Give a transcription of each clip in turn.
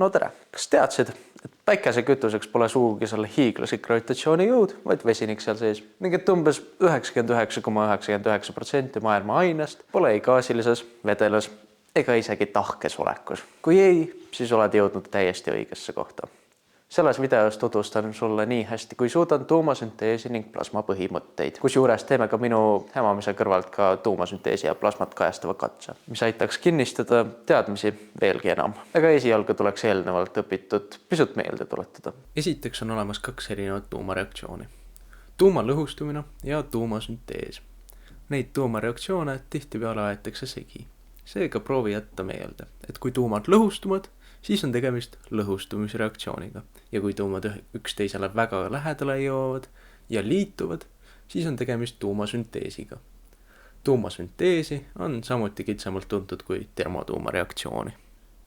No tere! Kas teadsid, et päikesekütuseks pole sugugi selle hiiglaslik gravitatsioonijõud, vaid vesinik seal sees? Ning et umbes 99,99% maailma ainest pole ei gaasilises, vedelas ega isegi tahkes olekus. Kui ei, siis oled jõudnud täiesti õigesse kohta. Selles videos tutvustan sulle nii hästi, kui suudan tuumasünteesi ning plasma põhimõtteid. Kusjuures teeme ka minu hämamise kõrvalt ka tuumasünteesi ja plasmat kajastava katse, mis aitaks kinnistada teadmisi veelgi enam. Aga esialgu tuleks eelnevalt õpitud pisut meelde tuletada. Esiteks on olemas 2 erinevat tuumareaktsiooni. Tuuma lõhustumine ja tuumasüntees. Neid tuumareaktsioone tihtipeale aetakse segi. Seega proovi jätta meelde, et kui tuumad lõhustuvad, siis on tegemist lõhustumisreaktsiooniga. Ja kui tuumad üksteisele väga lähedale jõuavad ja liituvad, siis on tegemist tuumasünteesiga. Tuumasünteesi on samuti kitsamalt tuntud kui termotuumareaktsiooni.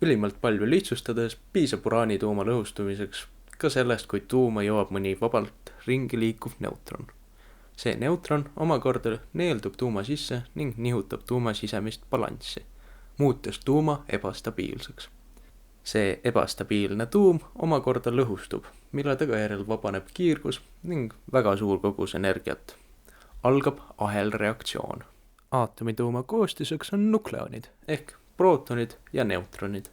Ülimalt palju lihtsustades piisab uraani tuuma lõhustumiseks ka sellest, kui tuuma jõuab mõni vabalt ringi liikuv neutron. See neutron omakorda neeldub tuuma sisse ning nihutab tuuma sisemist balanssi, muutes tuuma ebastabiilseks. See ebastabiilne tuum omakorda lõhustub, mille tagajärjel vabaneb kiirgus ning väga suur kogus energiat. Algab ahelreaktsioon. Aatomituuma koostiseks on nukleonid ehk prootonid ja neutronid.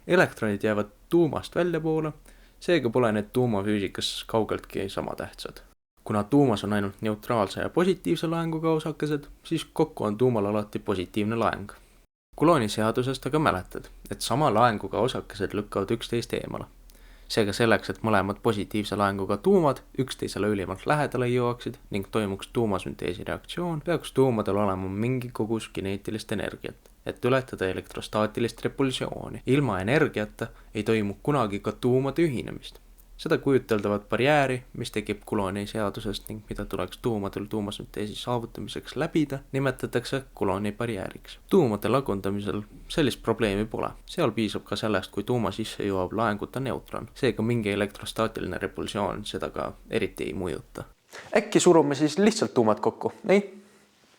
Elektronid jäävad tuumast väljapoole, seega pole need tuumafüüsikas kaugeltki sama tähtsad. Kuna tuumas on ainult neutraalse ja positiivse laenguga osakesed, siis kokku on tuumal alati positiivne laeng. Coulomb'i seadusest aga mäletad, et sama laenguga osakesed lükkavad üksteist eemale. Seega selleks, et mõlemad positiivse laenguga tuumad üksteisele ülimalt lähedale jõuaksid ning toimuks tuumasünteesi reaktsioon, peaks tuumadel olema mingi kogus kineetilist energiat, et ületada elektrostaatilist repulsiooni. Ilma energiata ei toimu kunagi ka tuumade ühinemist. Seda kujuteldavat barjääri, mis tekib Coulomb'i seadusest ning mida tuleks tuumadel tuumasünteesi saavutamiseks läbida, nimetatakse Coulomb'i barjääriks. Tuumade lagundamisel sellist probleemi pole. Seal piisab ka sellest, kui tuuma sisse jõuab laenguta neutron. Seega mingi elektrostaatiline repulsioon seda ka eriti ei mõjuta. Äkki surume siis lihtsalt tuumad kokku? Ei.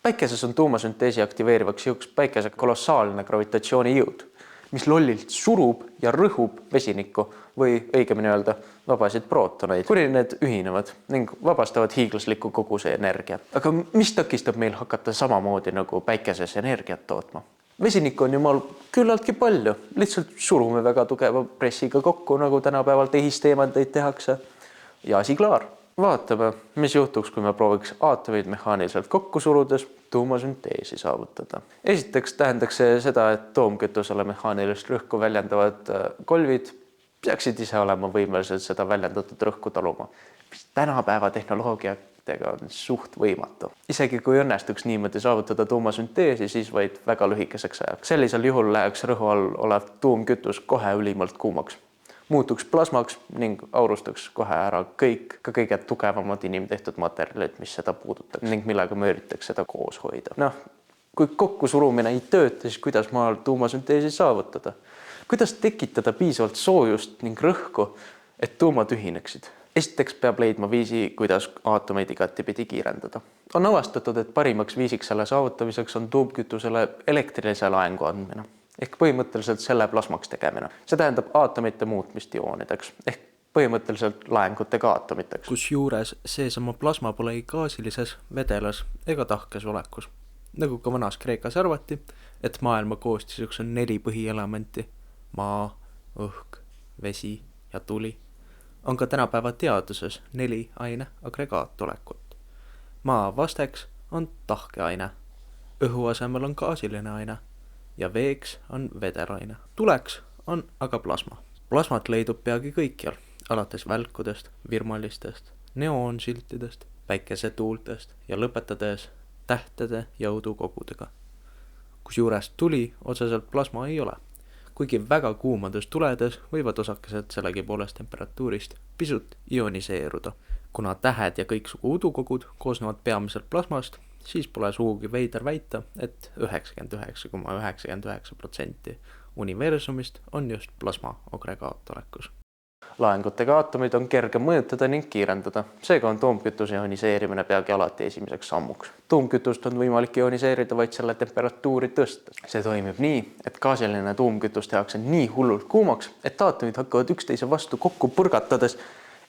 Päikeses on tuumasünteesi aktiveerivaks jõuks päikese kolossaalne gravitatsioonijõud, mis lollilt surub ja rõhub vesinikku või õigemini öelda vabasid prootoneid, kuni need ühinevad ning vabastavad hiiglasliku koguse energia. Aga mis takistab meil hakata samamoodi nagu päikeses energiat tootma? Vesinikku on jumal küllaltki palju, lihtsalt surume väga tugeva pressiga kokku, nagu tänapäeval tehisteemandeid tehakse ja asi klaar. Vaatame, mis juhtuks, kui me prooviks aatomid mehaaniliselt kokku surudes tuumasünteesi saavutada. Esiteks tähendaks see seda, et toomkütusele mehaanilist rõhku väljendavad kolvid peaksid ise olema võimelised seda väljendatud rõhku taluma, mis tänapäeva tehnoloogiatega on suht võimatu. Isegi kui õnnestuks niimoodi saavutada tuumasünteesi, siis vaid väga lühikeseks ajaks. Sellisel juhul läheks rõhu all olev tuumkütus kohe ülimalt kuumaks, muutuks plasmaks ning aurustaks kohe ära kõik, ka kõige tugevamad inimtehtud materjalid, mis seda puudutab ning millega me üritaks seda koos hoida. Kui kokkusurumine ei tööta, siis kuidas maal tuumasünteesi saavutada? Kuidas tekitada piisavalt soojust ning rõhku, et tuumad ühineksid? Esiteks peab leidma viisi, kuidas aatomeid igatipidi kiirendada. On avastatud, et parimaks viisiks selle saavutamiseks on tuumkütusele elektrilise laengu andmine ehk põhimõtteliselt selle plasmaks tegemine. See tähendab aatomite muutmist ioonideks ehk põhimõtteliselt laengutega aatomiteks. Kusjuures seesama plasma pole ei gaasilises, vedelas ega tahkes olekus. Nagu ka vanas Kreekas arvati, et maailma koostiseks on 4 põhielementi, maa, õhk, vesi ja tuli, on ka tänapäeva teaduses 4 aine agregaatolekut. Maa vasteks on tahke aine, õhu asemel on gaasiline aine ja veeks on vedelaine. Tuleks on aga plasma. Plasmat leidub peagi kõikjal, alates välkudest, virmalistest, neoonsiltidest, päikesetuultest ja lõpetades tähtede ja õdukogudega. Kusjuures tuli otseselt plasma ei ole. Kuigi väga kuumades tuledes võivad osakesed sellegipoolest temperatuurist pisut ioniseeruda. Kuna tähed ja kõiksugu udukogud koosnevad peamiselt plasmast, siis pole sugugi veider väita, et 99,99% universumist on just plasma agregaatolekus. Laengutega aatomeid on kerge mõjutada ning kiirendada, seega on tuumkütuse ioniseerimine peagi alati esimeseks sammuks. Tuumkütust on võimalik ioniseerida vaid selle temperatuuri tõstes. See toimib nii, et gaasiline tuumkütus tehakse nii hullult kuumaks, et aatomid hakkavad üksteise vastu kokku põrgatades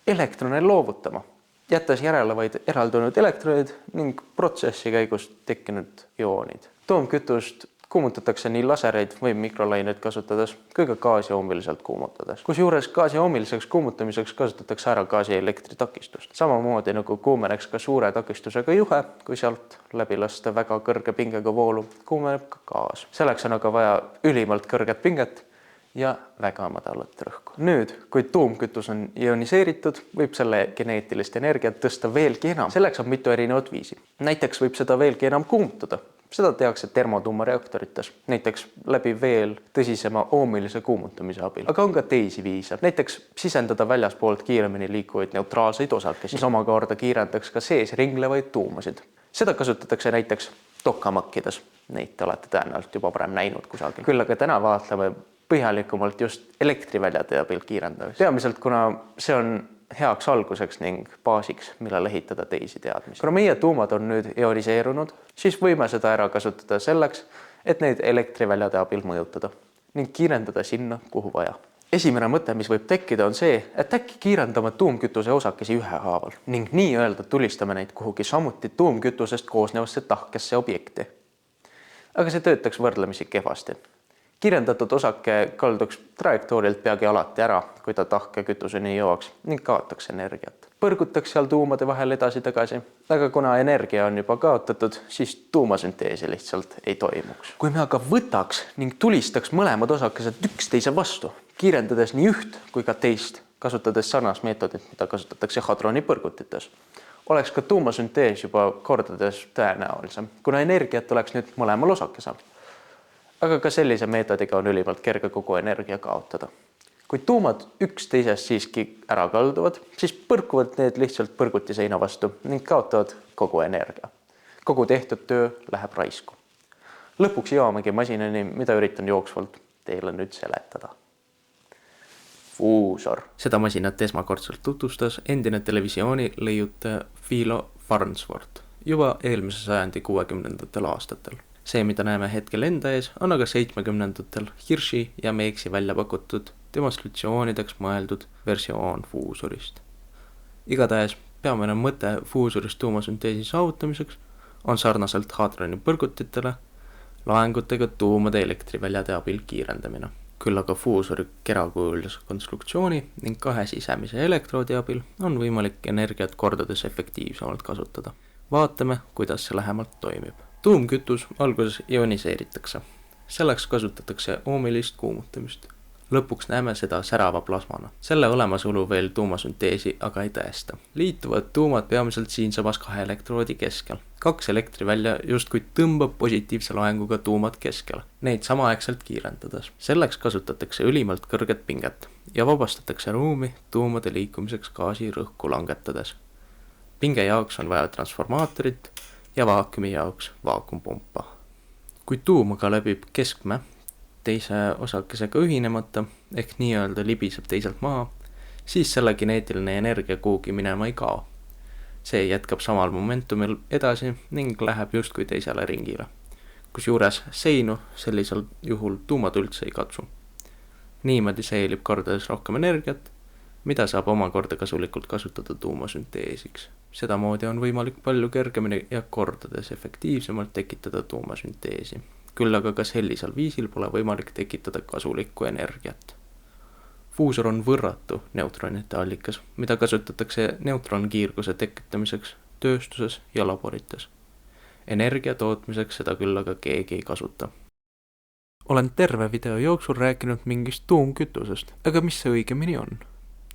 elektrone loovutama, jättes järele vaid eraldunud elektronid ning protsessi käigus tekkinud ioonid. Tuumkütust kuumutatakse nii lasereid või mikrolaineid kasutades kui ka gaasi oomiliselt kuumutades. Kusjuures gaasi oomiliseks kuumutamiseks kasutatakse ära gaasi elektritakistust. Samamoodi nagu kuumeneks ka suure takistusega juhe, kui sealt läbi lasta väga kõrge pingega voolu, kuumeneb ka gaas. Selleks on aga vaja ülimalt kõrget pinget ja väga madalat rõhku. Nüüd, kui tuumkütus on ioniseeritud, võib selle geneetilist energiat tõsta veelgi enam. Selleks on mitu erinevat viisi. Näiteks võib seda veelgi enam kuumutada. Seda tehakse termotuumareaktorites, näiteks läbi veel tõsisema oomilise kuumutamise abil. Aga on ka teisi viise, näiteks sisendada väljaspoolt kiiremini liikuvaid neutraalseid osakesi, mis omakorda kiirendaks ka sees ringlevaid tuumasid. Seda kasutatakse näiteks tokamakkides. Neid te olete tõenäoliselt juba varem näinud kusagil. Küll aga täna vaatleme põhjalikumalt just elektriväljade abil kiirendamist. Peamiselt, kuna see on heaks alguseks ning baasiks, millele ehitada teisi teadmisi. Kuna meie tuumad on nüüd ioniseerunud, siis võime seda ära kasutada selleks, et neid elektriväljade abil mõjutada ning kiirendada sinna, kuhu vaja. Esimene mõte, mis võib tekkida, on see, et äkki kiirendame tuumkütuse osakesi ühehaaval ning nii-öelda tulistame neid kuhugi samuti tuumkütusest koosnevasse tahkesse objekti. Aga see töötaks võrdlemisi kehvasti. Kiirendatud osake kalduks trajektoorilt peagi alati ära, kui ta tahke kütuseni jõuaks ning kaotaks energiat. Põrgutaks seal tuumade vahel edasi-tagasi, aga kuna energia on juba kaotatud, siis tuumasünteesi lihtsalt ei toimuks. Kui me aga võtaks ning tulistaks mõlemad osakesed üksteise vastu, kiirendades nii üht kui ka teist, kasutades sarnast meetodit, mida kasutatakse hadronipõrgutites, oleks ka tuumasüntees juba kordades tõenäolisem, kuna energiat oleks nüüd mõlemal osakesel. Aga ka sellise meetodiga on ülimalt kerge kogu energia kaotada. Kui tuumad üksteisest siiski ära kalduvad, siis põrkuvad need lihtsalt põrguti seina vastu ning kaotavad kogu energia. Kogu tehtud töö läheb raisku. Lõpuks jõuamegi masinani, mida üritan jooksvalt teile nüüd seletada. Fuusor. Seda masinat esmakordselt tutvustas endine televisiooni leiutaja Philo Farnsworth juba eelmise sajandi 60. aastatel. See, mida näeme hetkel enda ees, on aga 70. Hirši ja Meeksi välja pakutud demonstratsioonideks mõeldud versioon fuusorist. Igatahes peamine mõte fuusorist tuumasünteesi saavutamiseks on sarnaselt hadronipõrgutitele laengutega tuumade elektriväljade abil kiirendamine. Küll aga fuusori kerakujulise konstruktsiooni ning kahe sisemise elektroodi abil on võimalik energiat kordades efektiivsemalt kasutada. Vaatame, kuidas see lähemalt toimib. Tuumkütus alguses ioniseeritakse. Selleks kasutatakse oomilist kuumutamist. Lõpuks näeme seda särava plasmana. Selle olemasolu veel tuumasünteesi aga ei tõesta. Liituvad tuumad peamiselt siinsamas kahe elektroodi keskel. Kaks elektrivälja justkui tõmbab positiivse laenguga tuumad keskel, neid samaaegselt kiirendades. Selleks kasutatakse ülimalt kõrget pinget ja vabastatakse ruumi tuumade liikumiseks gaasi rõhku langetades. Pinge jaoks on vaja transformaatorit ja vaakumi jaoks vaakumpumpa. Kui tuum aga läbib keskme teise osakesega ühinemata ehk nii-öelda libiseb teiselt maha, siis selle geneetiline energia kuhugi minema ei kao. See jätkab samal momentumil edasi ning läheb justkui teisele ringile. Kusjuures seinu sellisel juhul tuumad üldse ei katsu. Niimoodi seelib kordades rohkem energiat, mida saab omakorda kasulikult kasutada tuumasünteesiks. Sedamoodi on võimalik palju kergemini ja kordades efektiivsemalt tekitada tuumasünteesi. Küll aga ka sellisel viisil pole võimalik tekitada kasulikku energiat. Fuusor on võrratu neutronite allikas, mida kasutatakse neutronkiirguse tekitamiseks tööstuses ja laborites. Energia tootmiseks seda küll aga keegi ei kasuta. Olen terve video jooksul rääkinud mingist tuumkütusest, aga mis see õigemini on?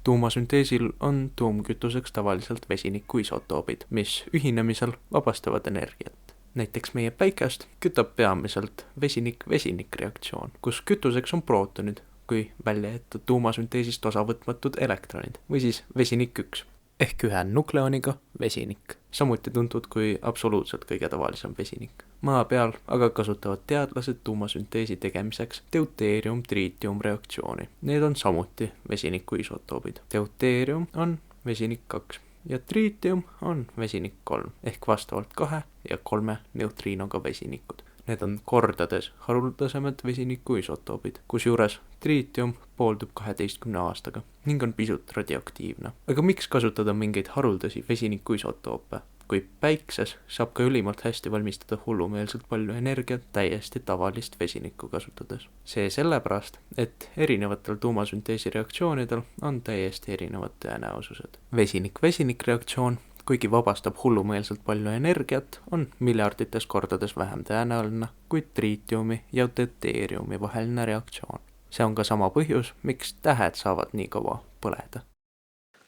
Tuumasünteesil on tuumkütuseks tavaliselt vesiniku isotoobid, mis ühinemisel vabastavad energiat. Näiteks meie päikest kütab peamiselt vesinik-vesinik reaktsioon, kus kütuseks on prootonid, kui välja jätta tuumasünteesist osa võtmatud elektronid, või siis vesinik 1. ehk ühe nukleoniga vesinik, samuti tuntud kui absoluutselt kõige tavalisem vesinik. Maa peal aga kasutavad teadlased tuumasünteesi tegemiseks deuteerium-triitium reaktsiooni. Need on samuti vesiniku isotoobid. Deuteerium on vesinik 2 ja triitium on vesinik 3 ehk vastavalt 2 ja 3 neutriinoga vesinikud. Need on kordades haruldasemad vesiniku isotoobid, kusjuures triitium pooldub 12 aastaga ning on pisut radioaktiivne. Aga miks kasutada mingeid haruldasi vesiniku isotoope? Kui päikses saab ka ülimalt hästi valmistada hullumeelselt palju energiat täiesti tavalist vesinikku kasutades. See sellepärast, et erinevatel tuumasünteesi reaktsioonidel on täiesti erinevad tõenäosused. Vesinik-vesinik reaktsioon, kuigi vabastab hullumeelselt palju energiat, on miljardites kordades vähem tõenäoline kui triitiumi ja deuteeriumi vaheline reaktsioon. See on ka sama põhjus, miks tähed saavad nii kaua põleda.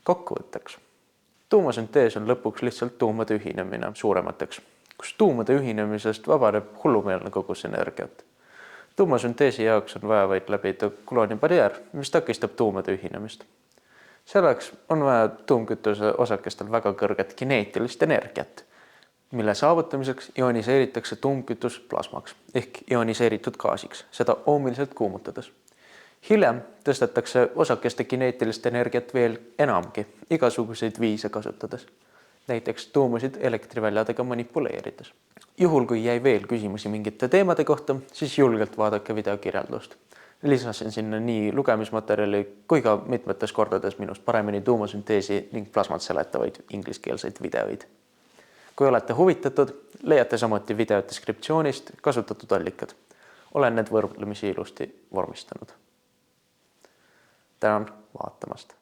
Kokkuvõtteks. Tuumasüntees on lõpuks lihtsalt tuumade ühinemine suuremateks, kus tuumade ühinemisest vabaneb hullumeelne kogus energiat. Tuumasünteesi jaoks on vaja vaid läbida koloonibarjäär, mis takistab tuumade ühinemist. Selleks on vaja tuumkütuse osakestel väga kõrget kineetilist energiat, mille saavutamiseks ioniseeritakse tuumkütus plasmaks ehk ioniseeritud gaasiks, seda oomiliselt kuumutades. Hiljem tõstetakse osakeste kineetilist energiat veel enamgi igasuguseid viise kasutades, näiteks tuumasid elektriväljadega manipuleerides. Juhul, kui jäi veel küsimusi mingite teemade kohta, siis julgelt vaadake videokirjeldust. Lisasin sinna nii lugemismaterjali kui ka mitmetes kordades minust paremini tuumasünteesi ning plasmat seletavaid ingliskeelseid videoid. Kui olete huvitatud, leiate samuti video deskriptsioonist kasutatud allikad. Olen need võrdlemisi ilusti vormistanud. Tänan vaatamast.